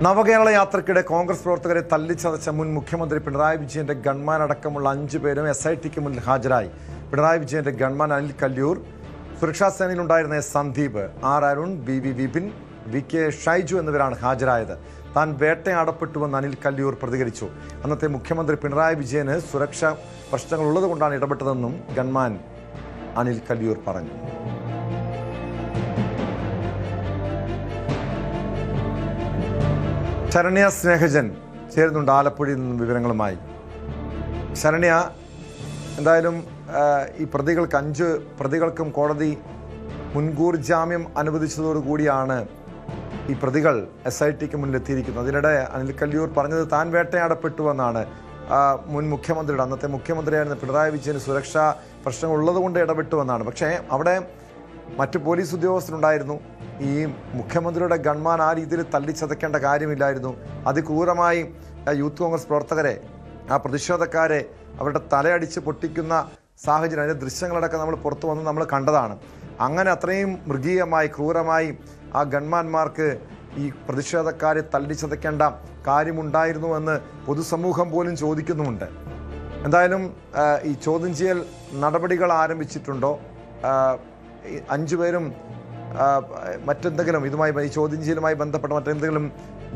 നവകേരള യാത്രയ്ക്കിടെ കോൺഗ്രസ് പ്രവർത്തകരെ തല്ലിച്ചതച്ച മുൻ മുഖ്യമന്ത്രി പിണറായി വിജയന്റെ ഗൺമാൻ അടക്കമുള്ള 5 പേരും SITക്ക് മുന്നിൽ ഹാജരായി. പിണറായി വിജയന്റെ ഗൺമാൻ അനിൽ കല്യൂർ, സുരക്ഷാ സേനയിലുണ്ടായിരുന്ന സന്ദീപ്, അരുൺ, BV വിപിൻ, VK ഷൈജു എന്നിവരാണ് ഹാജരായത്. താൻ വേട്ടയാടപ്പെട്ടുവെന്ന് അനിൽ കല്യൂർ പ്രതികരിച്ചു. അന്നത്തെ മുഖ്യമന്ത്രി പിണറായി വിജയന് സുരക്ഷാ പ്രശ്നങ്ങൾ ഉള്ളതുകൊണ്ടാണ് ഇടപെട്ടതെന്നും ഗൺമാൻ അനിൽ കല്യൂർ പറഞ്ഞു. ശരണ്യ സ്നേഹജൻ ചേരുന്നുണ്ട് ആലപ്പുഴയിൽ നിന്നും വിവരങ്ങളുമായി. ശരണ്യ, എന്തായാലും ഈ 5 പ്രതികൾക്കും കോടതി മുൻകൂർ ജാമ്യം അനുവദിച്ചതോടുകൂടിയാണ് ഈ പ്രതികൾ SITക്ക് മുന്നിലെത്തിയിരിക്കുന്നത്. അതിനിടെ അനിൽ കല്യൂർ പറഞ്ഞത് താൻ വേട്ടയാടപ്പെട്ടുവെന്നാണ്. മുൻ മുഖ്യമന്ത്രിയുടെ, അന്നത്തെ മുഖ്യമന്ത്രിയായിരുന്ന പിണറായി വിജയന് സുരക്ഷാ പ്രശ്നങ്ങൾ ഉള്ളതുകൊണ്ട് ഇടപെട്ടുവെന്നാണ്. പക്ഷേ അവിടെ മറ്റു പോലീസ് ഉദ്യോഗസ്ഥരുണ്ടായിരുന്നു. ഈ മുഖ്യമന്ത്രിയുടെ ഗൺമാൻ ആ രീതിയിൽ തല്ലിച്ചതയ്ക്കേണ്ട കാര്യമില്ലായിരുന്നു. അതിക്രൂരമായി യൂത്ത് കോൺഗ്രസ് പ്രവർത്തകരെ, ആ പ്രതിഷേധക്കാരെ അവരുടെ തലയടിച്ച് പൊട്ടിക്കുന്ന സാഹചര്യം, അതിൻ്റെ ദൃശ്യങ്ങളടക്കം നമ്മൾ പുറത്തു വന്ന് നമ്മൾ കണ്ടതാണ്. അങ്ങനെ അത്രയും മൃഗീയമായി ക്രൂരമായി ആ ഗൺമാന്മാർക്ക് ഈ പ്രതിഷേധക്കാരെ തല്ലിച്ചതയ്ക്കേണ്ട കാര്യമുണ്ടായിരുന്നുവെന്ന് പൊതുസമൂഹം പോലും ചോദിക്കുന്നുമുണ്ട്. എന്തായാലും ഈ ചോദ്യം ചെയ്യൽ നടപടികൾ ആരംഭിച്ചിട്ടുണ്ടോ? 5 പേരും മറ്റെന്തെങ്കിലും ഈ ചോദ്യം ചെയ്യലുമായി ബന്ധപ്പെട്ട മറ്റെന്തെങ്കിലും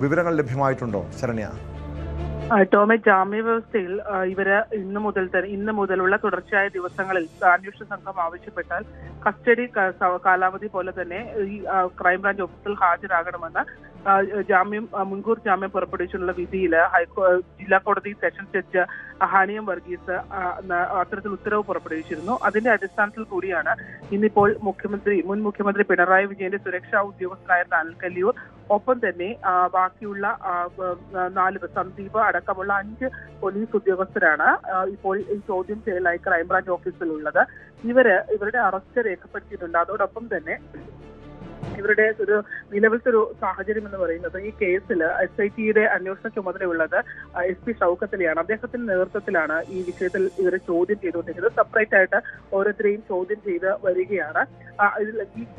വിവരങ്ങൾ ലഭ്യമായിട്ടുണ്ടോ ശരണ്യ? ടോമെ, ജാമ്യ വ്യവസ്ഥയിൽ ഇവര് ഇന്ന് മുതലുള്ള തുടർച്ചയായ ദിവസങ്ങളിൽ അന്വേഷണ സംഘം ആവശ്യപ്പെട്ടാൽ കസ്റ്റഡി കാലാവധി പോലെ തന്നെ ഈ ക്രൈംബ്രാഞ്ച് ഓഫീസിൽ ഹാജരാകണമെന്ന് മുൻകൂർ ജാമ്യം പുറപ്പെടുവിച്ചുള്ള വിധിയിൽ ജില്ലാ കോടതി സെഷൻസ് ജഡ്ജ് ഹാനിയം വർഗീസ് അത്തരത്തിൽ ഉത്തരവ് പുറപ്പെടുവിച്ചിരുന്നു. അതിന്റെ അടിസ്ഥാനത്തിൽ കൂടിയാണ് ഇന്നിപ്പോൾ മുൻ മുഖ്യമന്ത്രി പിണറായി വിജയന്റെ സുരക്ഷാ ഉദ്യോഗസ്ഥനായിരുന്ന അനിൽ കല്യൂർ, ഒപ്പം തന്നെ ബാക്കിയുള്ള 4 സന്ദീപ് അടക്കമുള്ള 5 പോലീസ് ഉദ്യോഗസ്ഥരാണ് ഇപ്പോൾ ഈ ചോദ്യം ചെയ്യലായി ക്രൈംബ്രാഞ്ച് ഓഫീസിലുള്ളത്. ഇവരുടെ അറസ്റ്റ് രേഖപ്പെടുത്തിയിട്ടുണ്ട്. അതോടൊപ്പം തന്നെ ഇവരുടെ നിലവിലത്തെ ഒരു സാഹചര്യം എന്ന് പറയുന്നത്, ഈ കേസിൽ SITയുടെ അന്വേഷണ ചുമതലയുള്ളത് SP ഷൗക്കത്ത് അലിയാണ്. അദ്ദേഹത്തിന്റെ നേതൃത്വത്തിലാണ് ഈ വിഷയത്തിൽ ഇവരെ ചോദ്യം ചെയ്തുകൊണ്ടിരിക്കുന്നത്. സെപ്പറേറ്റ് ആയിട്ട് ഓരോരുത്തരെയും ചോദ്യം ചെയ്ത് വരികയാണ്.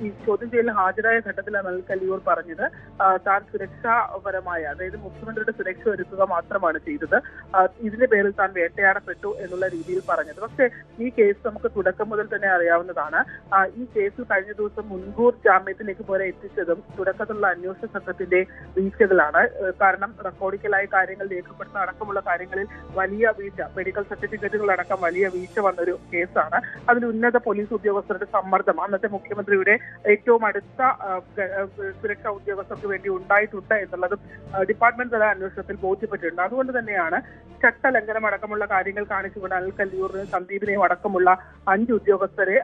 ഈ ചോദ്യം ചെയ്യലിന് ഹാജരായ ഘട്ടത്തിൽ അനിൽ കല്യൂർ പറഞ്ഞത് താൻ സുരക്ഷാപരമായ, അതായത് മുഖ്യമന്ത്രിയുടെ സുരക്ഷ ഒരുക്കുക മാത്രമാണ് ചെയ്തത്, ഇതിന്റെ പേരിൽ താൻ വേട്ടയാടപ്പെട്ടു എന്നുള്ള രീതിയിൽ പറഞ്ഞത്. പക്ഷേ ഈ കേസ് നമുക്ക് തുടക്കം മുതൽ തന്നെ അറിയാവുന്നതാണ്. ഈ കേസിൽ കഴിഞ്ഞ ദിവസം മുൻകൂർ ജാമ്യത്തിലേക്ക് പോലെ എത്തിച്ചതും തുടക്കത്തിലുള്ള അന്വേഷണ സംഘത്തിന്റെ വീഴ്ചകളാണ്. കാരണം റെക്കോർഡിക്കലായ കാര്യങ്ങൾ രേഖപ്പെടുത്തുന്ന അടക്കമുള്ള കാര്യങ്ങളിൽ വലിയ വീഴ്ച, മെഡിക്കൽ സർട്ടിഫിക്കറ്റുകളടക്കം വലിയ വീഴ്ച വന്നൊരു കേസാണ്. അതിൽ ഉന്നത പോലീസ് ഉദ്യോഗസ്ഥരുടെ സമ്മർദ്ദം അന്നത്തെ മുഖ്യമന്ത്രിയുടെ ഏറ്റവും അടുത്ത സുരക്ഷാ ഉദ്യോഗസ്ഥർക്ക് വേണ്ടി ഉണ്ടായിട്ടുണ്ട് എന്നുള്ളതും ഡിപ്പാർട്ട്മെന്റ് തല അന്വേഷണത്തിൽ ബോധ്യപ്പെട്ടിട്ടുണ്ട്. അതുകൊണ്ട് തന്നെയാണ് ചട്ടലംഘനം അടക്കമുള്ള കാര്യങ്ങൾ കാണിച്ചുകൊണ്ട് അനിൽ കല്യൂറിനെയും സന്ദീപിനെയും അടക്കമുള്ള 5 ഉദ്യോഗസ്ഥരെ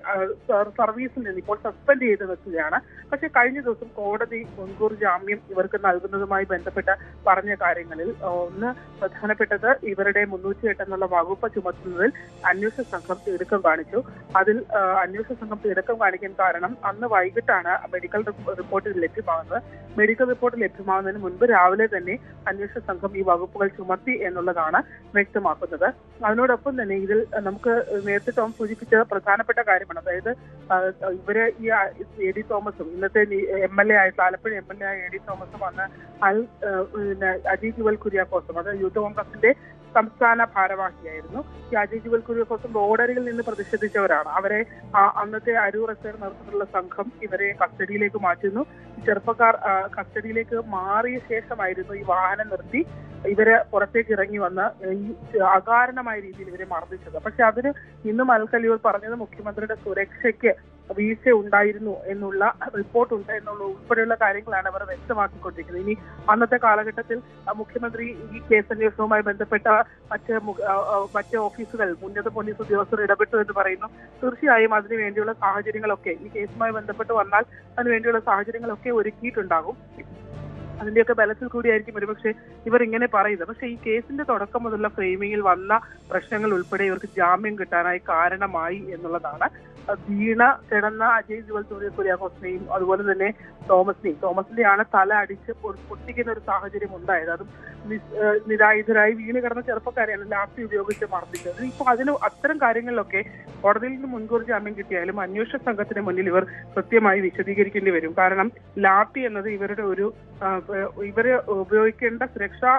സർവീസിൽ നിന്ന് ഇപ്പോൾ സസ്പെൻഡ് ചെയ്ത് വെക്കുകയാണ്. പക്ഷേ കഴിഞ്ഞ ദിവസം കോടതി മുൻകൂർ ജാമ്യം ഇവർക്ക് നൽകുന്നതുമായി ബന്ധപ്പെട്ട പറഞ്ഞ കാര്യങ്ങളിൽ ഒന്ന് പ്രധാനപ്പെട്ടത്, ഇവരുടെ 308 എന്നുള്ള വകുപ്പ് ചുമത്തുന്നതിൽ അന്വേഷണ സംഘം തിടുക്കം കാണിച്ചു. അതിൽ അന്വേഷണ സംഘം തിടുക്കം കാണിക്കാൻ കാരണം അന്ന് വൈകിട്ടാണ് മെഡിക്കൽ റിപ്പോർട്ട് ലഭ്യമാകുന്നത്. മെഡിക്കൽ റിപ്പോർട്ട് ലഭ്യമാകുന്നതിന് മുൻപ് രാവിലെ തന്നെ അന്വേഷണ സംഘം ഈ വകുപ്പുകൾ ചുമത്തി എന്നുള്ളതാണ് വ്യക്തമാക്കുന്നത്. അതിനോടൊപ്പം തന്നെ ഇതിൽ നമുക്ക് നേരത്തെ ടോം സൂചിപ്പിച്ച പ്രധാനപ്പെട്ട കാര്യമാണ്. അതായത് ഇവര് ഈ AD തോമസും ഇന്നത്തെ MLA ആയിട്ടുള്ള ആലപ്പുഴ MLA ആയ AD തോമസും വന്ന് അജയ് ജുവൽ കുര്യാക്കോസും, അത് യൂത്ത് കോൺഗ്രസിന്റെ സംസ്ഥാന ഭാരവാഹിയായിരുന്നു. ഈ അജയ് ജുവൽ കുര്യാക്കോസും റോഡരികിൽ നിന്ന് പ്രതിഷേധിച്ചവരാണ്. അവരെ അന്നത്തെ അരൂർ SI നേതൃത്വത്തിലുള്ള സംഘം ഇവരെ കസ്റ്റഡിയിലേക്ക് മാറ്റുന്നു. ചെറുപ്പക്കാർ കസ്റ്റഡിയിലേക്ക് മാറിയ ശേഷമായിരുന്നു ഈ വാഹനം നിർത്തി ഇവര് പുറത്തേക്ക് ഇറങ്ങി വന്ന് ഈ അകാരണമായ രീതിയിൽ ഇവരെ മർദ്ദിച്ചത്. പക്ഷെ അതിന് ഇന്നും അനിൽ കല്യൂർ പറഞ്ഞത് മുഖ്യമന്ത്രിയുടെ സുരക്ഷയ്ക്ക് വീഴ്ച ഉണ്ടായിരുന്നു എന്നുള്ള റിപ്പോർട്ട് ഉണ്ട് എന്നുള്ള ഉൾപ്പെടെയുള്ള കാര്യങ്ങളാണ് അവർ വ്യക്തമാക്കിക്കൊണ്ടിരിക്കുന്നത്. ഇനി അന്നത്തെ കാലഘട്ടത്തിൽ മുഖ്യമന്ത്രി ഈ കേസ് അന്വേഷണവുമായി ബന്ധപ്പെട്ട മറ്റ് ഓഫീസുകൾ, ഉന്നത പോലീസ് ഉദ്യോഗസ്ഥർ ഇടപെട്ടു എന്ന് പറയുന്നു. തീർച്ചയായും അതിനു വേണ്ടിയുള്ള സാഹചര്യങ്ങളൊക്കെ ഈ കേസുമായി ബന്ധപ്പെട്ട് വന്നാൽ അതിനുവേണ്ടിയുള്ള സാഹചര്യങ്ങളൊക്കെ ഒരുക്കിയിട്ടുണ്ടാകും. അതിന്റെയൊക്കെ ബലത്തിൽ കൂടിയായിരിക്കും ഒരുപക്ഷെ ഇവർ ഇങ്ങനെ പറയുന്നത്. പക്ഷെ ഈ കേസിന്റെ തുടക്കം മുതലുള്ള ഫ്രെയിമിങ്ങിൽ വന്ന പ്രശ്നങ്ങൾ ഉൾപ്പെടെ ഇവർക്ക് ജാമ്യം കിട്ടാനായി കാരണമായി എന്നുള്ളതാണ്. വീണ കിടന്ന അജയ് ജുവൽ കുര്യാക്കോസിനെയും അതുപോലെ തന്നെ തോമസിന്റെയാണ് തല അടിച്ച് പൊട്ടിക്കുന്ന ഒരു സാഹചര്യം ഉണ്ടായത്. അതും നിരായുധരായി വീണ് കിടന്ന ചെറുപ്പക്കാരെയാണ് ലാത്തി ഉപയോഗിച്ച് മർദ്ദിച്ചത്. ഇപ്പൊ അത്തരം കാര്യങ്ങളിലൊക്കെ കോടതിയിൽ നിന്ന് മുൻകൂർ ജാമ്യം കിട്ടിയാലും അന്വേഷണ സംഘത്തിന് മുന്നിൽ ഇവർ കൃത്യമായി വിശദീകരിക്കേണ്ടി വരും. കാരണം ലാത്തി എന്നത് ഇവരുടെ ഒരു ഇവര് ഉപയോഗിക്കേണ്ട സുരക്ഷാ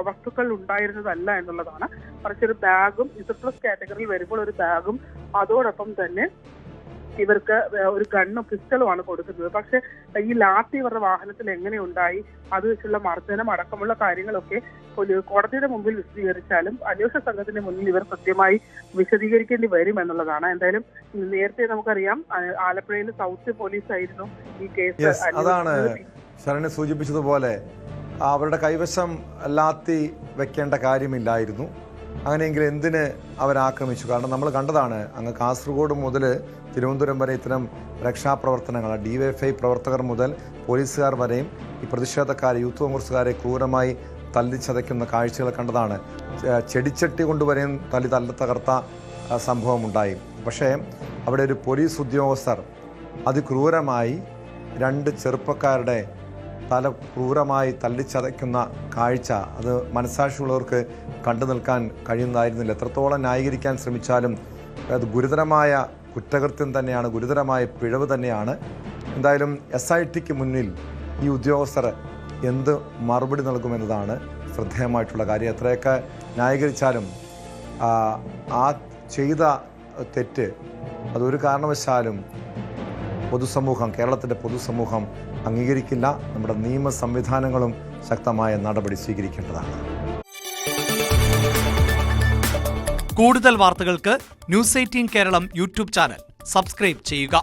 വസ്തുക്കൾ ഉണ്ടായിരുന്നതല്ല എന്നുള്ളതാണ്. മറിച്ച് ഒരു ബാഗും ഇസഡ് കാറ്റഗറിയിൽ വരുമ്പോൾ ഒരു ബാഗും അതോടൊപ്പം തന്നെ ഇവർക്ക് ഒരു ഗണ്ണും പിസ്റ്റളുമാണ് കൊടുക്കുന്നത്. പക്ഷെ ഈ ലാത്തി ഇവരുടെ വാഹനത്തിൽ എങ്ങനെ ഉണ്ടായി, അത് വെച്ചുള്ള മർദ്ദനം അടക്കമുള്ള കാര്യങ്ങളൊക്കെ കോടതിയുടെ മുമ്പിൽ വിശദീകരിച്ചാലും അന്വേഷണ സംഘത്തിന്റെ മുന്നിൽ ഇവർ കൃത്യമായി വിശദീകരിക്കേണ്ടി വരും എന്നുള്ളതാണ്. എന്തായാലും നേരത്തെ നമുക്കറിയാം ആലപ്പുഴയിൽ സൗത്ത് പോലീസ് ആയിരുന്നു ഈ കേസ്. അതാണ് ശരണ്യ സൂചിപ്പിച്ചതുപോലെ അവരുടെ കൈവശം ലാത്തി വെക്കേണ്ട കാര്യമില്ലായിരുന്നു. അങ്ങനെയെങ്കിൽ എന്തിന് അവരാക്രമിച്ചു? കാരണം നമ്മൾ കണ്ടതാണ് അങ്ങ് കാസർഗോഡ് മുതൽ തിരുവനന്തപുരം വരെ ഇത്തരം രക്ഷാപ്രവർത്തനങ്ങൾ, DYFI പ്രവർത്തകർ മുതൽ പോലീസുകാർ വരെയും ഈ പ്രതിഷേധക്കാർ, യൂത്ത് കോൺഗ്രസ്സുകാരെ ക്രൂരമായി തല്ലിച്ചതയ്ക്കുന്ന കാഴ്ചകൾ കണ്ടതാണ്. ചെടിച്ചട്ടി കൊണ്ടുവരെയും തകർത്ത സംഭവം ഉണ്ടായി. പക്ഷേ അവിടെ ഒരു പോലീസ് ഉദ്യോഗസ്ഥർ അതിക്രൂരമായി 2 ചെറുപ്പക്കാരുടെ തല ക്രൂരമായി തല്ലിച്ചതയ്ക്കുന്ന കാഴ്ച, അത് മനസ്സാക്ഷിയുള്ളവർക്ക് കണ്ടു നിൽക്കാൻ കഴിയുന്നതായിരുന്നില്ല. എത്രത്തോളം ന്യായീകരിക്കാൻ ശ്രമിച്ചാലും അത് ഗുരുതരമായ കുറ്റകൃത്യം തന്നെയാണ്, ഗുരുതരമായ പിഴവ് തന്നെയാണ്. എന്തായാലും SITക്ക് മുന്നിൽ ഈ ഉദ്യോഗസ്ഥർ എന്ത് മറുപടി നൽകുമെന്നതാണ് ശ്രദ്ധേയമായിട്ടുള്ള കാര്യം. എത്രയൊക്കെ ന്യായീകരിച്ചാലും ആ ചെയ്ത തെറ്റ് അതൊരു കാരണവശാലും പൊതുസമൂഹം, കേരളത്തിൻ്റെ പൊതുസമൂഹം അംഗീകരിക്കില്ല. നമ്മുടെ നിയമ സംവിധാനങ്ങളും ശക്തമായ നടപടി സ്വീകരിക്കേണ്ടതാണ്. കൂടുതൽ വാർത്തകൾക്ക് News 18 Keralam YouTube channel subscribe ചെയ്യുക.